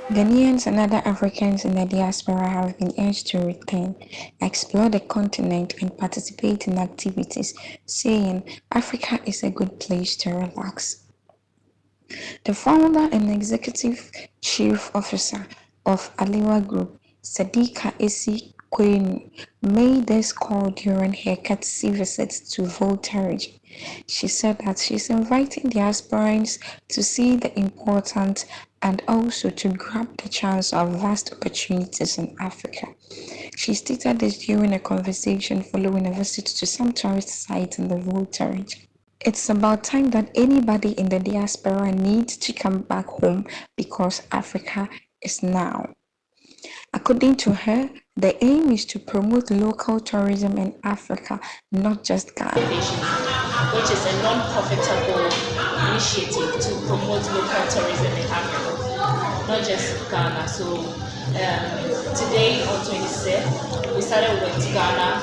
Ghanaians and other Africans in the diaspora have been urged to return, explore the continent, and participate in activities, saying Africa is a good place to relax. The founder and executive chief officer of Alewah Group, Sadika Esi Kwenuah, made this call during her courtesy visit to Volta region. She said that she's inviting diasporans to see the important and also to grab the chance of vast opportunities in Africa. She stated this during a conversation following a visit to some tourist sites in the Volta region. It's about time that anybody in the diaspora needs to come back home because Africa is now. According to her, the aim is to promote local tourism in Africa, not just Ghana. Which is a non-profitable initiative to promote local tourism in Africa, not just Ghana. So today on 26th, we started with Ghana,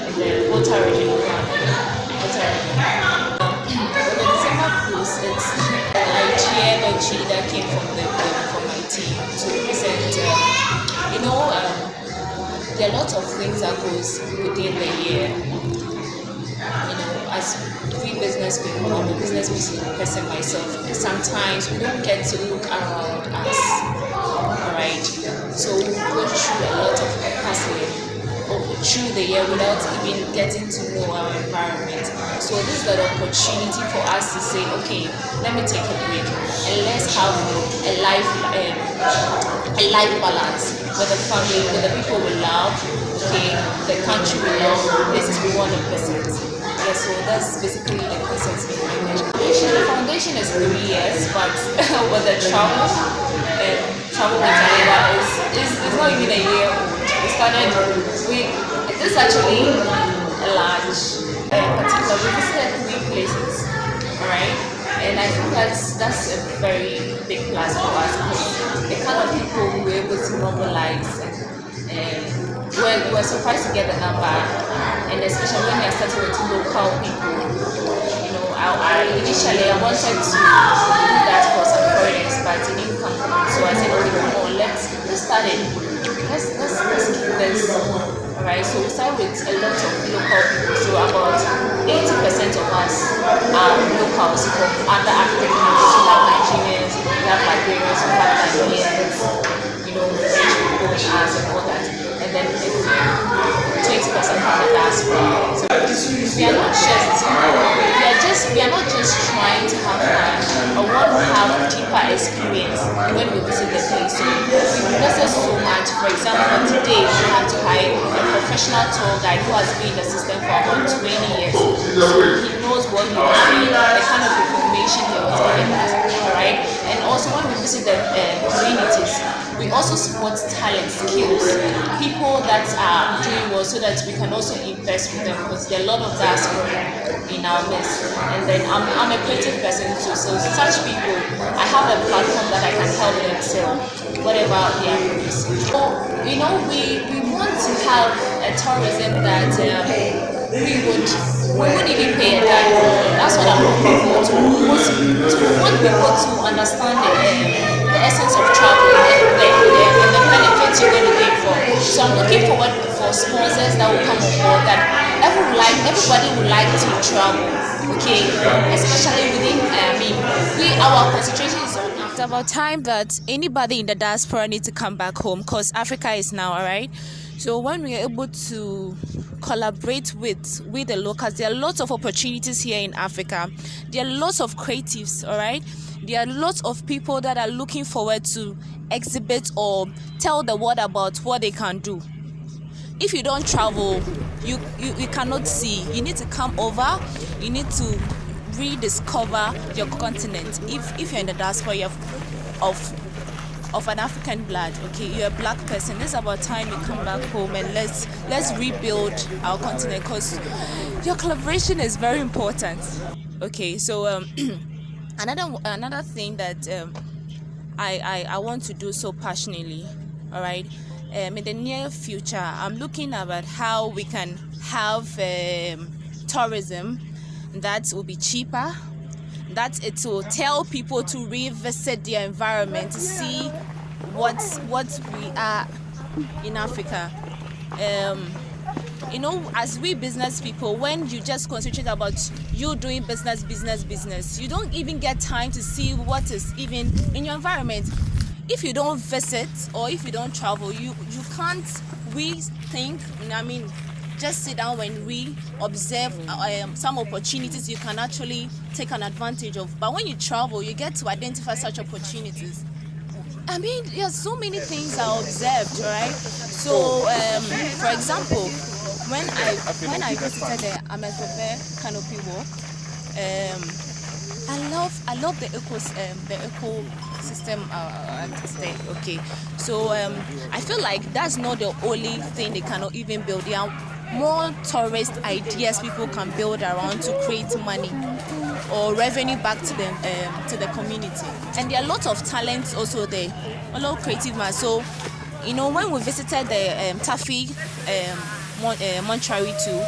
in the Volta region of Ghana. Volta region. With the December cruise, it's Nigeria that came from my team to represent. There are lots of things that goes within the year. As we business people, I'm a business person myself. Sometimes we don't get to look around us, alright? So we go through a lot of hustling through the year without even getting to know our environment. So this is an opportunity for us to say, okay, let me take a break and let's have a life balance with the family, with the people we love, okay, the country we love, places we want to visit. Yeah, so that's basically the concept behind it. The foundation is 3 years, but with the travel with Alewah is not even a year old. This is actually a large particular. We visited 3 places, alright, and I think that's a very big plus for us because the kind of people we were able to mobilize and we're surprised to get the number, and especially when you're starting with local people. Initially I wanted to do that for some foreigners, but it didn't come. So I said, okay, come on, let's start it. Let's keep this. Alright, so we start with a lot of local people. So about 80% of us are locals from other African countries. We have Nigerians, we have Liberians, we have Ghanaians, French people with us and all that. And then 20% from the diaspora. So we are not just trying to have fun or want to have deeper experience when we visit the place. So we visit so much. For example, today we had to hire a professional tour guide who has been in the system for about 20 years. So he knows what he was doing, the kind of information he was giving us, alright? And also when we visit the communities, we also support talent, skills, people that are doing well so that we can also invest with them because there are a lot of diaspora in our midst. And then I'm a creative person too, so such people, I have a platform that I can help them sell whatever they are producing. So, we want to have a tourism that we wouldn't even pay a dime. That's what I'm looking for, to want people to understand the essence of traveling and the benefits you're going to gain from. So I'm looking forward for sponsors that will come on board that everybody would like to travel, okay, especially within, our concentration is on Africa. It's about time that anybody in the diaspora needs to come back home because Africa is now, alright? So when we are able to collaborate with the locals, there are lots of opportunities here in Africa. There are lots of creatives, alright? There are lots of people that are looking forward to exhibit or tell the world about what they can do. If you don't travel, you cannot see. You need to come over. You need to rediscover your continent. If you're in the diaspora, you're of an African blood, okay, you're a black person. It's about time you come back home and let's rebuild our continent because your collaboration is very important. Okay, so another thing that I want to do so passionately, all right. In the near future, I'm looking about how we can have tourism that will be cheaper, that it will tell people to revisit their environment to see what we are in Africa. As we business people, when you just concentrate about you doing business, you don't even get time to see what is even in your environment. If you don't visit or if you don't travel, you can't rethink. Just sit down and observe some opportunities you can actually take an advantage of. But when you travel, you get to identify such opportunities. There's so many things I observed, right? So, for example, when I visited the Amezove canopy walk, I love the ecosystem there. Okay, so I feel like that's not the only thing they cannot even build. There are more tourist ideas people can build around to create money or revenue back to the community. And there are a lot of talents also there, a lot of creative man. So, when we visited the Taffy Mortuary too,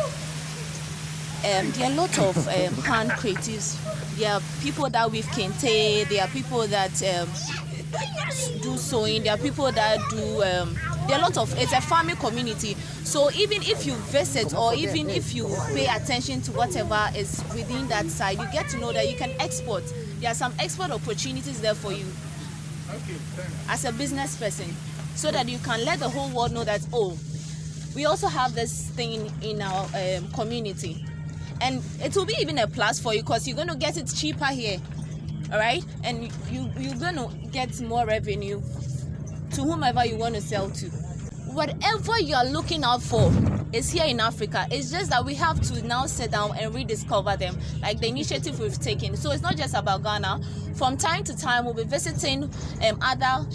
there are a lot of hand creatives. There are people that weave kente, there are people that do sewing, there are people that do there are a lot of, it's a farming community. So even if you visit or even if you pay attention to whatever is within that side, you get to know that you can export. There are some export opportunities there for you as a business person, so that you can let the whole world know that, we also have this thing in our community. And it will be even a plus for you because you're going to get it cheaper here, all right? And you're going to get more revenue to whomever you want to sell to. Whatever you are looking out for is here in Africa. It's just that we have to now sit down and rediscover them, like the initiative we've taken. So it's not just about Ghana. From time to time, we'll be visiting other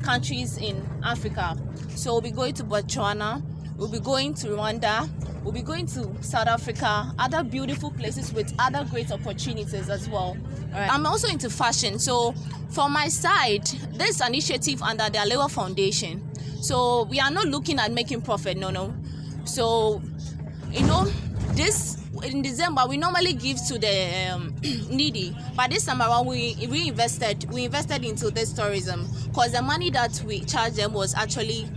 countries in Africa. So we'll be going to Botswana, we'll be going to Rwanda, we'll be going to South Africa, other beautiful places with other great opportunities as well. All right. I'm also into fashion. So from my side, there's an initiative under the Alewah Foundation. So we are not looking at making profit, no. So, this in December, we normally give to the needy. But this time around, we invested into this tourism because the money that we charged them was actually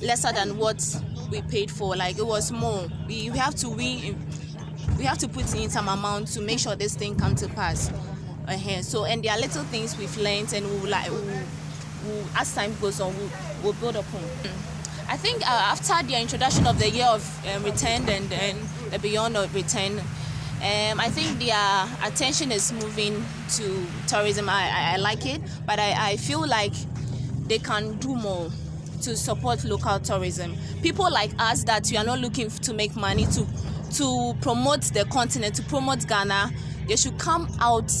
lesser than what we paid for. Like, it was more. We have to put in some amount to make sure this thing comes to pass. So, and there are little things we've learned, and we'll as time goes on, we'll build upon. I think after the introduction of the year of return and the beyond of return, I think their attention is moving to tourism. I like it, but I feel like they can do more to support local tourism. People like us that we are not looking to make money to promote the continent, to promote Ghana, they should come out,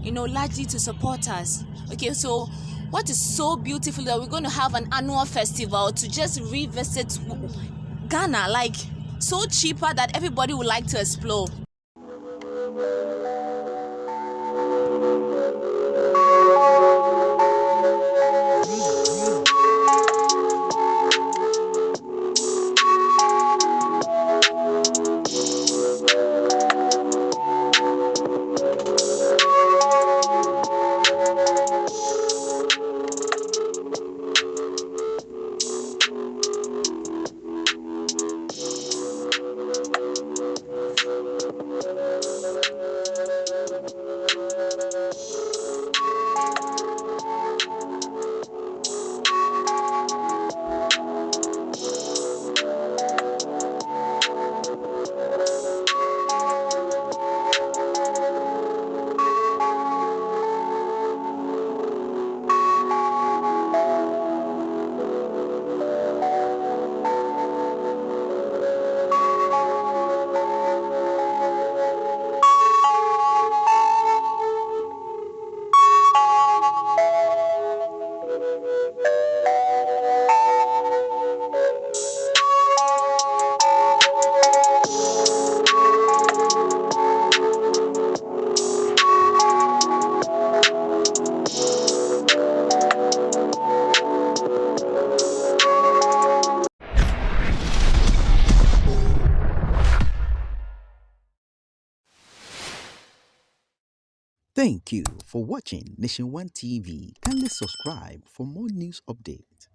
largely to support us. Okay, so what is so beautiful that we're going to have an annual festival to just revisit Ghana, like so cheaper that everybody would like to explore. Thank you for watching Nation One TV. Kindly subscribe for more news updates.